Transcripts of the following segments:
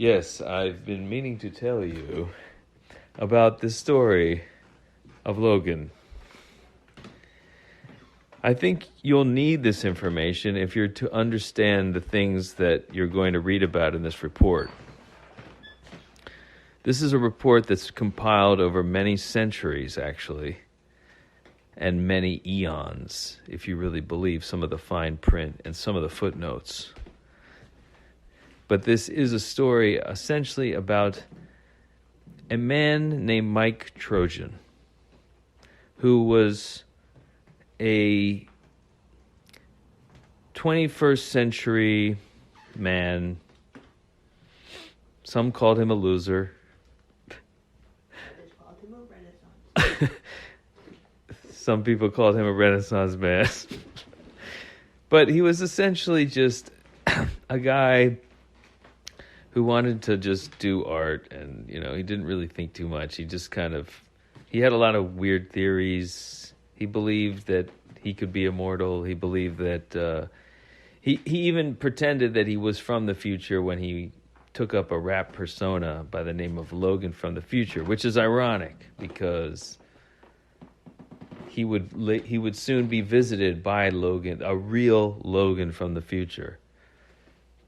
Yes, I've been meaning to tell you about the story of Logan. I think you'll need this information if you're to understand the things that you're going to read about in this report. This is a report that's compiled over many centuries, actually, and many eons, if you really believe some of the fine print and some of the footnotes. But this is a story essentially about a man named Mike Trojan, who was a 21st century man. Some called him a loser. Some people called him a Renaissance man. But he was essentially just a guy who wanted to just do art, and, he didn't really think too much. He just he had a lot of weird theories. He believed that he could be immortal. He believed that, he even pretended that he was from the future when he took up a rap persona by the name of Logan from the future, which is ironic because he would soon be visited by Logan, a real Logan from the future.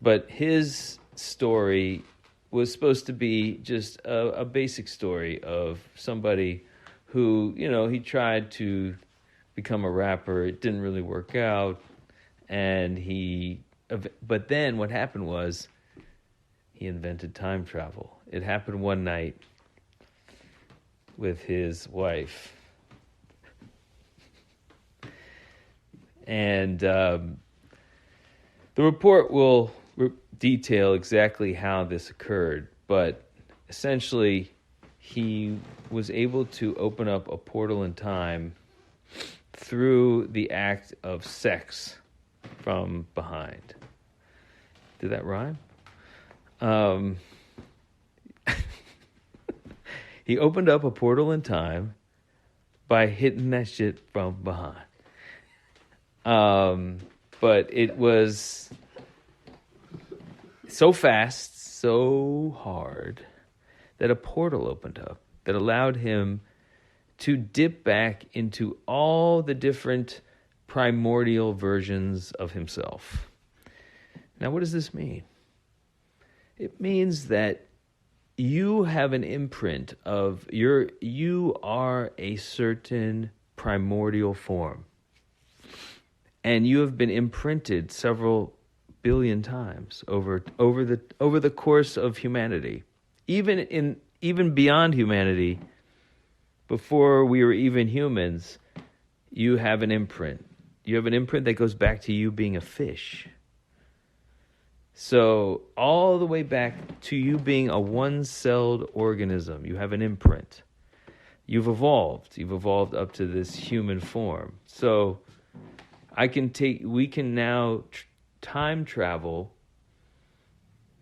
But his story was supposed to be just a basic story of somebody who, he tried to become a rapper. It didn't really work out. But then what happened was he invented time travel. It happened one night with his wife. And the report will detail exactly how this occurred, but essentially he was able to open up a portal in time through the act of sex from behind. Did that rhyme? He opened up a portal in time by hitting that shit from behind. But it was so fast, so hard, that a portal opened up that allowed him to dip back into all the different primordial versions of himself. Now, what does this mean? It means that you have an imprint of you are a certain primordial form. And you have been imprinted several billion times over the course of humanity. Even beyond humanity, before we were even humans, you have an imprint. You have an imprint that goes back to you being a fish. So all the way back to you being a one-celled organism, you have an imprint. You've evolved. You've evolved up to this human form. So we can now time travel,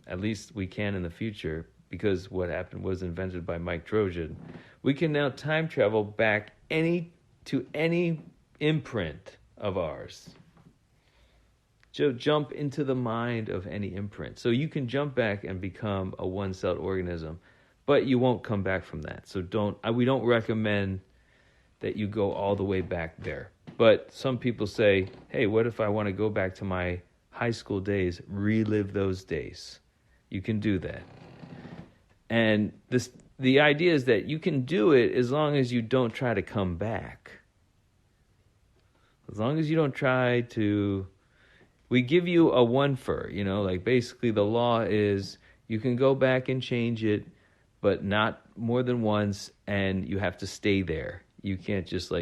at least we can in the future, because what happened was invented by Mike Trojan. We can now time travel back to any imprint of ours. Jump into the mind of any imprint. So you can jump back and become a one-celled organism, but you won't come back from that. So we don't recommend that you go all the way back there. But some people say, hey, what if I want to go back to my high school days, relive those days? You can do that. And the idea is that you can do it as long as you don't try to come back. As long as you don't try to... We give you a one-fer, like basically the law is you can go back and change it, but not more than once, and you have to stay there. You can't just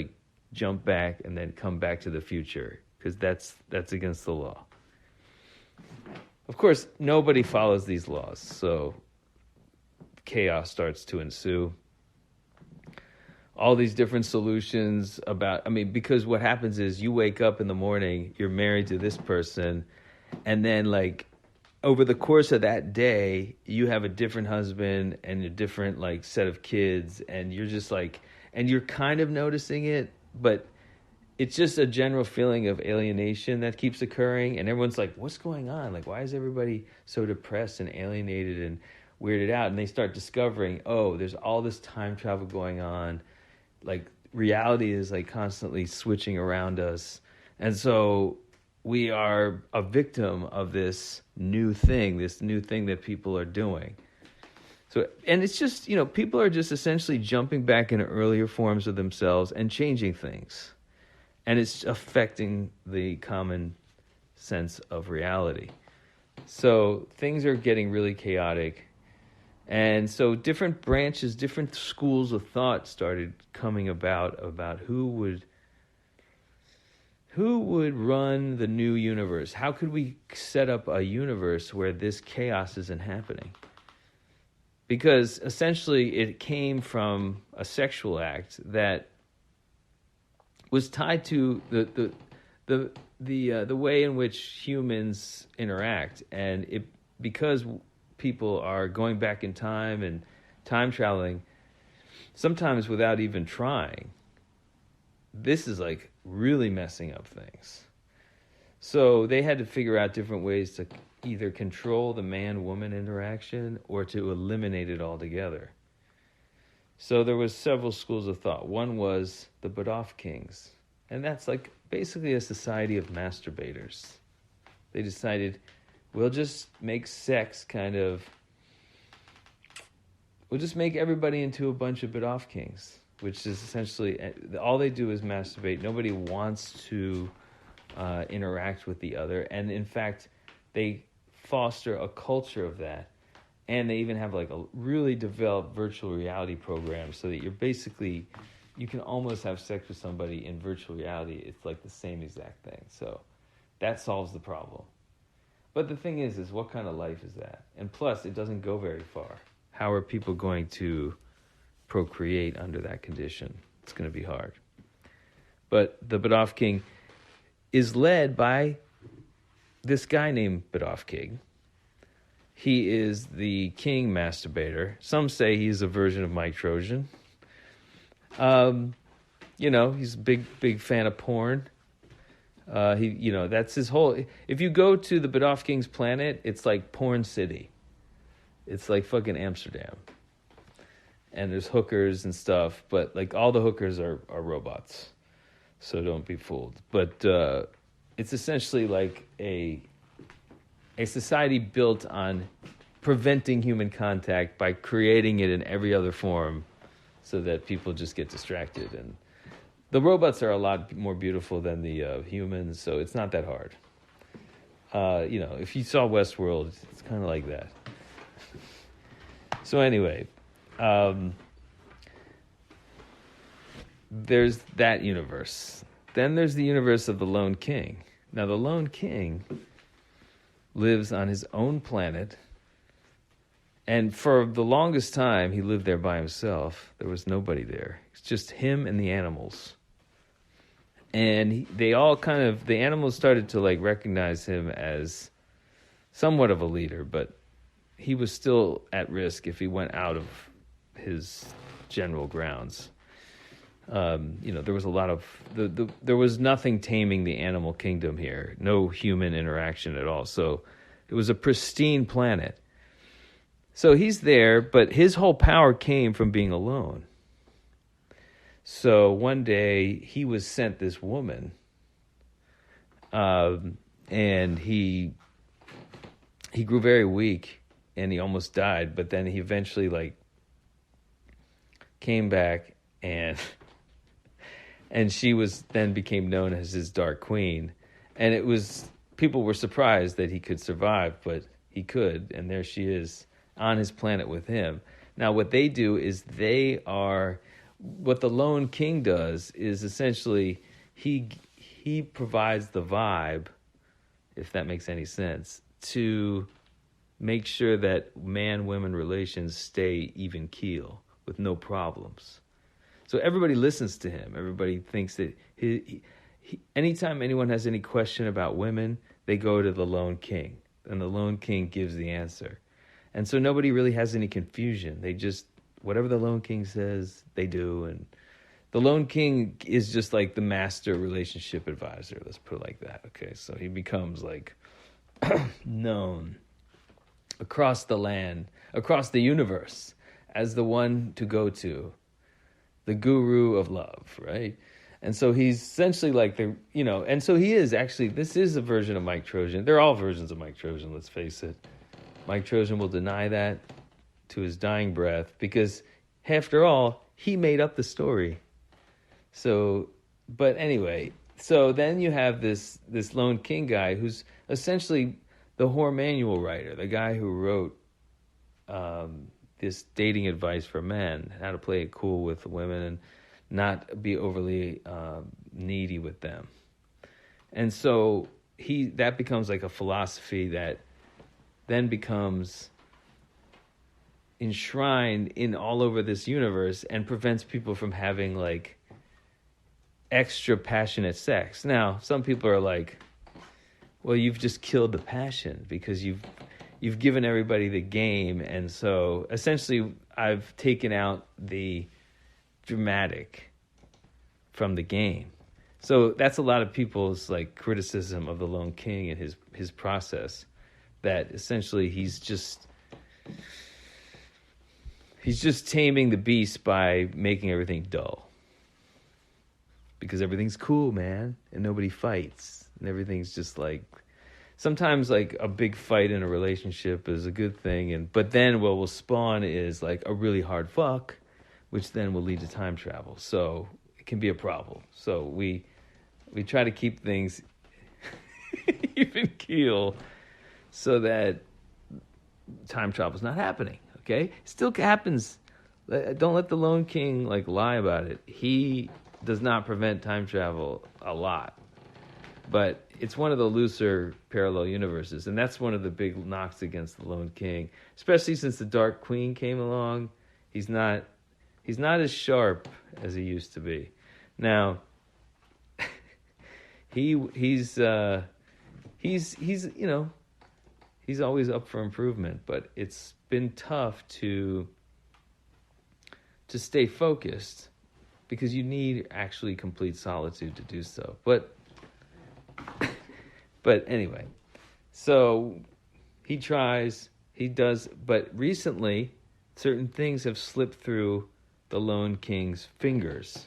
jump back and then come back to the future, because that's against the law. Of course, nobody follows these laws, so chaos starts to ensue. All these different solutions because what happens is you wake up in the morning, you're married to this person, and then over the course of that day, you have a different husband and a different set of kids, and you're just and you're kind of noticing it, but it's just a general feeling of alienation that keeps occurring, and everyone's like, what's going on? Like, why is everybody so depressed and alienated and weirded out? And they start discovering, oh, there's all this time travel going on. Like, reality is like constantly switching around us. And so we are a victim of this new thing that people are doing. So, and it's just, people are just essentially jumping back into earlier forms of themselves and changing things. And it's affecting the common sense of reality. So things are getting really chaotic. And so different branches, different schools of thought started coming about who would run the new universe? How could we set up a universe where this chaos isn't happening? Because essentially it came from a sexual act that was tied to the way in which humans interact, and because people are going back in time and time traveling, sometimes without even trying. This is like really messing up things. So they had to figure out different ways to either control the man-woman interaction or to eliminate it altogether. So there was several schools of thought. One was the Badaf Kings, and that's like basically a society of masturbators. They decided, we'll just make sex we'll just make everybody into a bunch of Badaf Kings, which is essentially, all they do is masturbate. Nobody wants to interact with the other, and in fact, they foster a culture of that. And they even have like a really developed virtual reality program so that you can almost have sex with somebody in virtual reality. It's like the same exact thing. So that solves the problem. But the thing is what kind of life is that? And plus, it doesn't go very far. How are people going to procreate under that condition? It's going to be hard. But the Badaf King is led by this guy named Badaf King. He is the king masturbator. Some say he's a version of Mike Trojan. He's a big fan of porn. That's his whole. If you go to the Badaf King's planet, it's like Porn City. It's like fucking Amsterdam. And there's hookers and stuff, but like all the hookers are robots. So don't be fooled. But it's essentially like a society built on preventing human contact by creating it in every other form so that people just get distracted. And the robots are a lot more beautiful than the humans, so it's not that hard. If you saw Westworld, it's kind of like that. So anyway, there's that universe. Then there's the universe of the Lone King. Now, the Lone King lives on his own planet, and for the longest time he lived there by himself. There was nobody there. It's just him and the animals. And the animals started to like recognize him as somewhat of a leader, but he was still at risk if he went out of his general grounds. There was a lot of there was nothing taming the animal kingdom here. No human interaction at all. So it was a pristine planet. So he's there, but his whole power came from being alone. So one day he was sent this woman, and he grew very weak and he almost died. But then he eventually came back and she became known as his Dark Queen. And people were surprised that he could survive, but he could. And there she is on his planet with him. Now, what they do is what the Lone King does is essentially he provides the vibe, if that makes any sense, to make sure that man-women relations stay even keel with no problems. So everybody listens to him. Everybody thinks that anytime anyone has any question about women, they go to the Lone King, and the Lone King gives the answer. And so nobody really has any confusion. They just, whatever the Lone King says, they do, and The Lone King is just like the master relationship advisor. Let's put it like that. Okay, so he becomes like known across the land, across the universe, as the one to go to, the guru of love, right? And so he's essentially like and so he is actually, this is a version of Mike Trojan. They're all versions of Mike Trojan, let's face it. Mike Trojan will deny that to his dying breath because, after all, he made up the story. So, but anyway, so then you have this Lone King guy who's essentially the whore manual writer, the guy who wrote this dating advice for men, how to play it cool with women and not be overly needy with them. And so that becomes like a philosophy that then becomes enshrined in all over this universe and prevents people from having like extra passionate sex. Now, some people are like, well, you've just killed the passion because you've given everybody the game, and so essentially I've taken out the dramatic from the game. So that's a lot of people's like criticism of the Lone King and his process, that essentially he's just taming the beast by making everything dull. Because everything's cool, man, and nobody fights, and everything's just like, sometimes like a big fight in a relationship is a good thing, but then what will spawn is like a really hard fuck, which then will lead to time travel. So it can be a problem. So we try to keep things even keel so that time travel's not happening. Okay, still happens. Don't let the Lone King like lie about it. He does not prevent time travel a lot, but it's one of the looser parallel universes, and that's one of the big knocks against the Lone King, especially since the Dark Queen came along. He's not as sharp as he used to be. Now, he's always up for improvement, but it's been tough to stay focused because you need actually complete solitude to do so. But anyway, so he tries, he does, but recently certain things have slipped through the Lone King's fingers.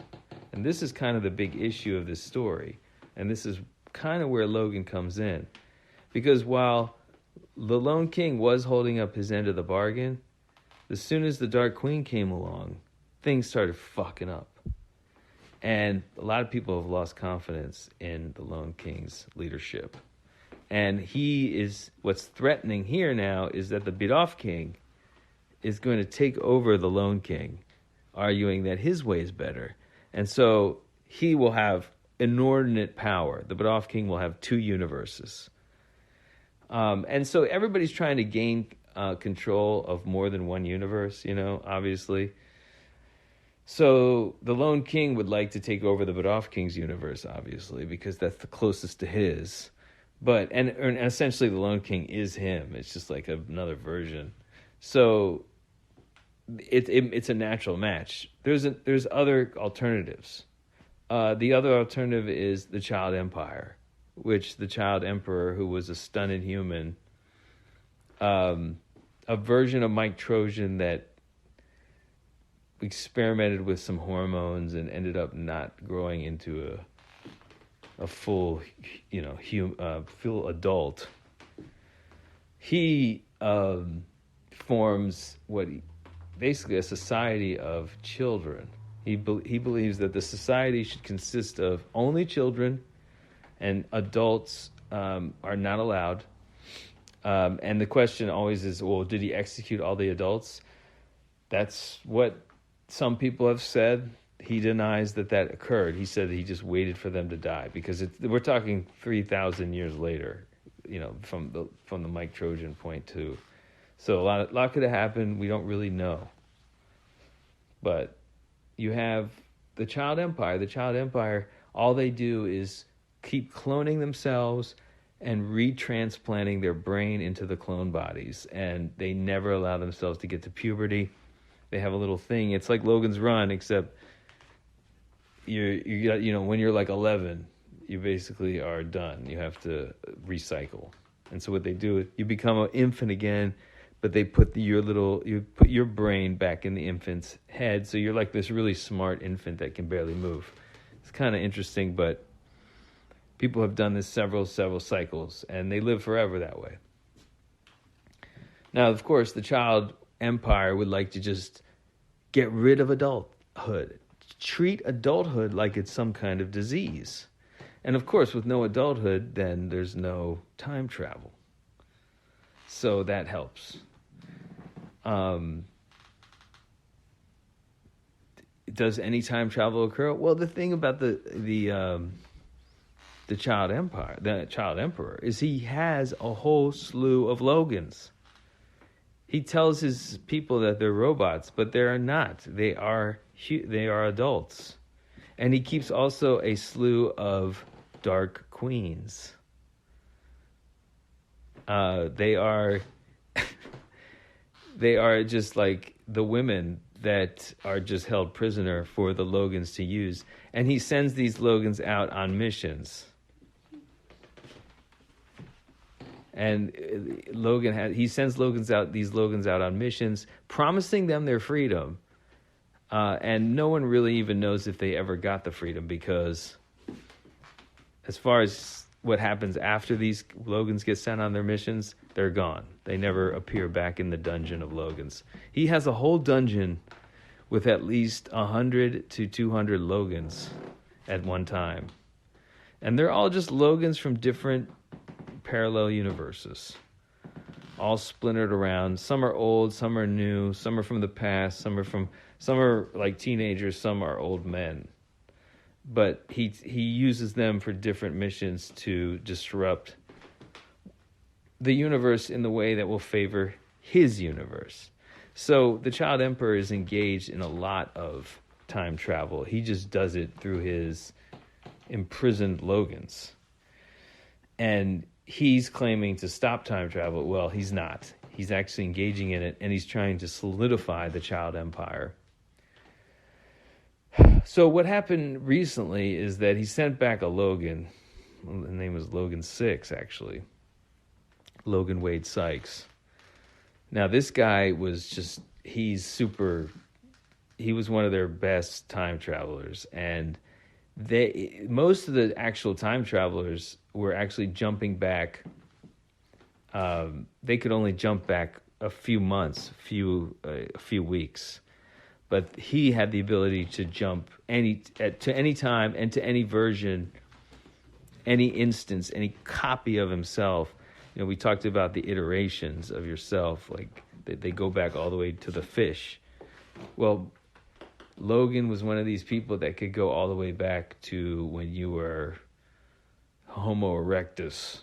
And this is kind of the big issue of this story. And this is kind of where Logan comes in. Because while the Lone King was holding up his end of the bargain, as soon as the Dark Queen came along, things started fucking up. And a lot of people have lost confidence in the Lone King's leadership. And what's threatening here now is that the Bit-Off King is going to take over the Lone King, arguing that his way is better. And so he will have inordinate power. The Bit-Off King will have 2 universes. And so everybody's trying to gain control of more than one universe, obviously. So the Lone King would like to take over the Bit-Off King's universe, obviously, because that's the closest to his. But and essentially the Lone King is him. It's just like another version. So it's a natural match. There's other alternatives. The other alternative is the Child Empire, which the Child Emperor, who was a stunted human, a version of Mike Trojan that experimented with some hormones and ended up not growing into a full, full adult. He forms basically a society of children. He believes that the society should consist of only children, and adults are not allowed. And the question always is, well, did he execute all the adults? That's what some people have said. He denies that occurred. He said that he just waited for them to die, because we're talking 3,000 years later, from the Mike Trojan point too. So a lot could have happened. We don't really know. But you have the Child Empire. The Child Empire, all they do is keep cloning themselves and retransplanting their brain into the clone bodies, and they never allow themselves to get to puberty. They have a little thing. It's like Logan's Run, except when you're like 11, you basically are done. You have to recycle. And so what they do is you become an infant again, but they put you put your brain back in the infant's head, so you're like this really smart infant that can barely move. It's kind of interesting, but people have done this several cycles, and they live forever that way. Now, of course, the child empire would like to just get rid of adulthood, treat adulthood like it's some kind of disease. And of course, with no adulthood, then there's no time travel. So that helps. Does any time travel occur? Well, the thing about the child emperor, is he has a whole slew of Logans. He tells his people that they're robots, but they are not. They are adults. And he keeps also a slew of dark queens. They are just like the women that are just held prisoner for the Logans to use. And he sends these Logans out on missions. And he sends these Logans out on missions, promising them their freedom. And no one really even knows if they ever got the freedom, because as far as what happens after these Logans get sent on their missions, they're gone. They never appear back in the dungeon of Logans. He has a whole dungeon with at least 100 to 200 Logans at one time. And they're all just Logans from different parallel universes, all splintered around. Some are old, some are new, some are from the past, some are like teenagers, some are old men. But he uses them for different missions to disrupt the universe in the way that will favor his universe. So the child emperor is engaged in a lot of time travel. He just does it through his imprisoned Logans. And he's claiming to stop time travel. Well, he's not. He's actually engaging in it, and he's trying to solidify the child empire. So what happened recently is that he sent back a Logan. Well, the name was Logan 6, actually. Logan Wade Sykes. Now, this guy was he was one of their best time travelers. And most of the actual time travelers were actually jumping back. They could only jump back a few months, a few weeks. But he had the ability to jump to any time and to any version, any instance, any copy of himself. You know, we talked about the iterations of yourself, like they go back all the way to the fish. Well, Logan was one of these people that could go all the way back to when you were Homo erectus,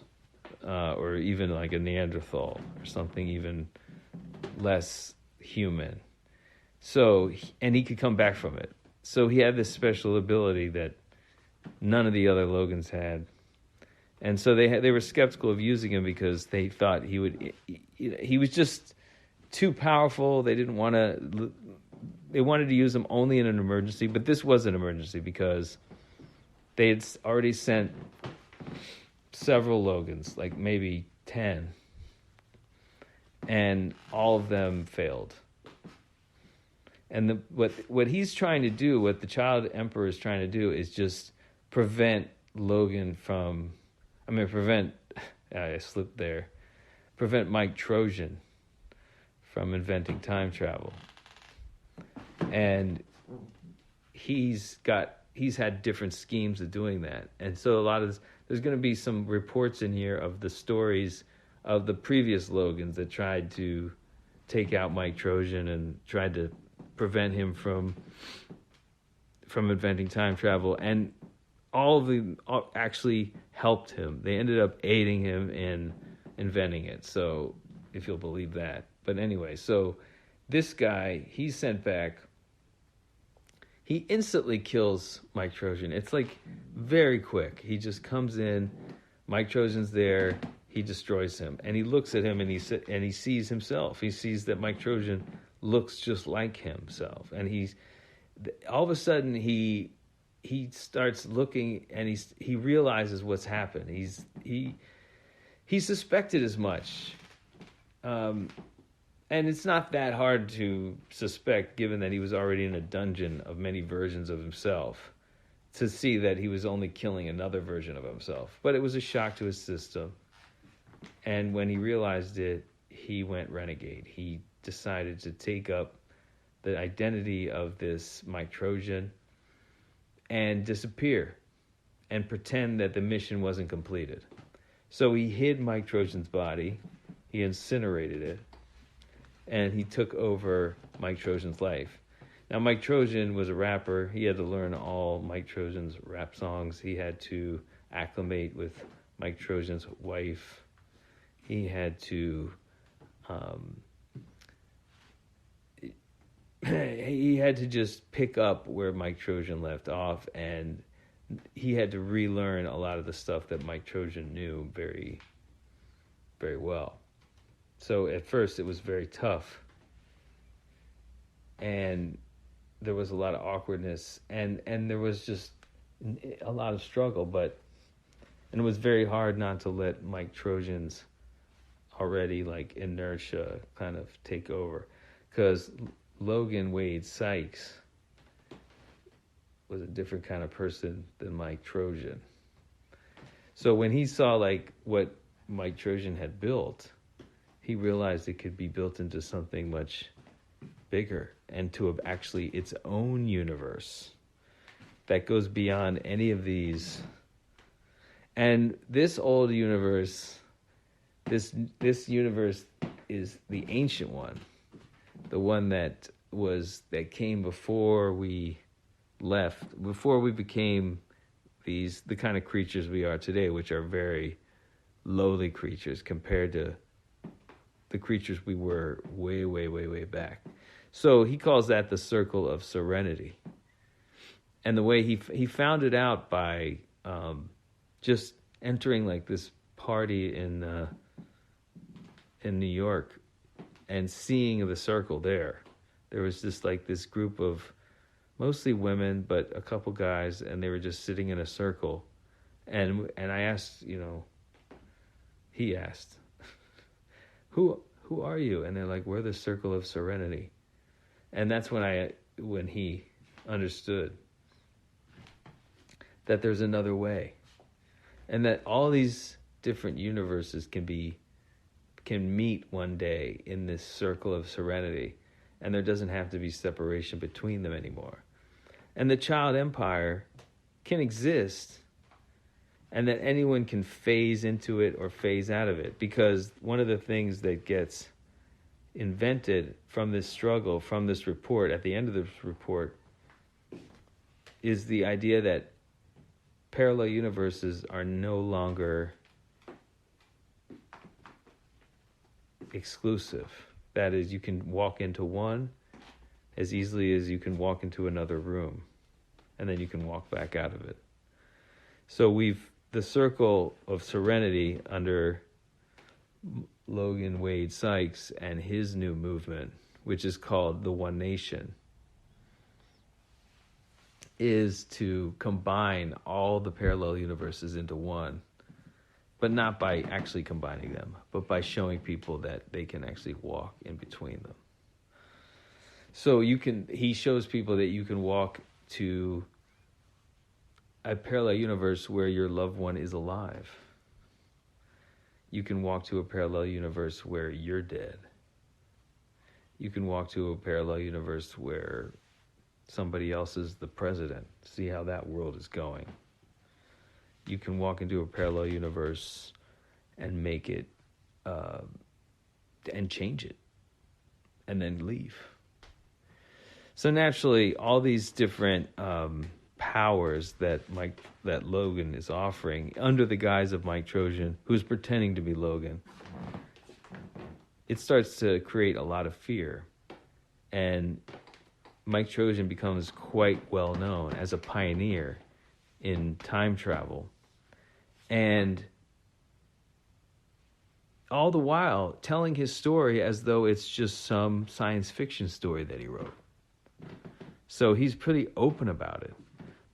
or even like a Neanderthal, or something even less human. So, and he could come back from it. So he had this special ability that none of the other Logans had. And so they were skeptical of using him because they thought he was just too powerful. They wanted to use him only in an emergency, but this was an emergency because they had already sent several Logans, like maybe 10, and all of them failed. And what he's trying to do, what the child emperor is trying to do, is just prevent Mike Trojan from inventing time travel. And he's had different schemes of doing that. And so there's going to be some reports in here of the stories of the previous Logans that tried to take out Mike Trojan and tried to prevent him from inventing time travel, and all of them actually helped him. They ended up aiding him in inventing it. So, if you'll believe that. But anyway, so this guy, he's sent back. He instantly kills Mike Trojan. It's like very quick. He just comes in. Mike Trojan's there. He destroys him, and he looks at him, and he sees himself. He sees that Mike Trojan looks just like himself, and all of a sudden he he starts looking, and he realizes what's happened. He suspected as much, and it's not that hard to suspect, given that he was already in a dungeon of many versions of himself, to see that he was only killing another version of himself. But it was a shock to his system, and when he realized it, he went renegade. He decided to take up the identity of this Mike Trojan and disappear and pretend that the mission wasn't completed. So he hid Mike Trojan's body, he incinerated it, and he took over Mike Trojan's life. Now, Mike Trojan was a rapper. He had to learn all Mike Trojan's rap songs. He had to acclimate with Mike Trojan's wife. He had to just pick up where Mike Trojan left off, and he had to relearn a lot of the stuff that Mike Trojan knew very, very well. So at first it was very tough, and there was a lot of awkwardness, and there was just a lot of struggle, and it was very hard not to let Mike Trojan's already like inertia kind of take over, because Logan Wade Sykes was a different kind of person than Mike Trojan. So when he saw like what Mike Trojan had built, he realized it could be built into something much bigger, and to have actually its own universe that goes beyond any of these. And this old universe, this universe is the ancient one, the one that came before we left, before we became the kind of creatures we are today, which are very lowly creatures compared to the creatures we were way, way, way, way back. So he calls that the circle of serenity. And the way he found it out by just entering like this party in New York and seeing the circle there. There was just like this group of mostly women, but a couple guys, and they were just sitting in a circle. And I asked, he asked, who are you? And they're like, we're the circle of serenity. And that's when he understood that there's another way, and that all these different universes can meet one day in this circle of serenity, and there doesn't have to be separation between them anymore. And the child empire can exist, and that anyone can phase into it or phase out of it, because one of the things that gets invented from this struggle, from this report, at the end of this report, is the idea that parallel universes are no longer exclusive. That is, you can walk into one as easily as you can walk into another room, and then you can walk back out of it. So the circle of serenity under Logan Wade Sykes and his new movement, which is called the One Nation, is to combine all the parallel universes into one, but not by actually combining them, but by showing people that they can actually walk in between them. So he shows people that you can walk to a parallel universe where your loved one is alive. You can walk to a parallel universe where you're dead. You can walk to a parallel universe where somebody else is the president. See how that world is going. You can walk into a parallel universe and make it, and change it, and then leave. So naturally, all these different powers that Logan is offering under the guise of Mike Trojan, who's pretending to be Logan, it starts to create a lot of fear. And Mike Trojan becomes quite well known as a pioneer in time travel. And all the while telling his story as though it's just some science fiction story that he wrote. So he's pretty open about it.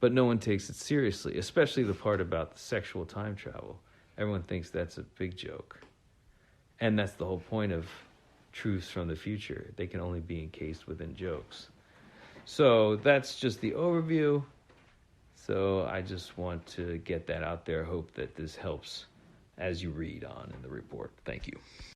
but no one takes it seriously, especially the part about the sexual time travel. Everyone thinks that's a big joke. And that's the whole point of truths from the future. They can only be encased within jokes. So that's just the overview. So I just want to get that out there. Hope that this helps as you read on in the report. Thank you.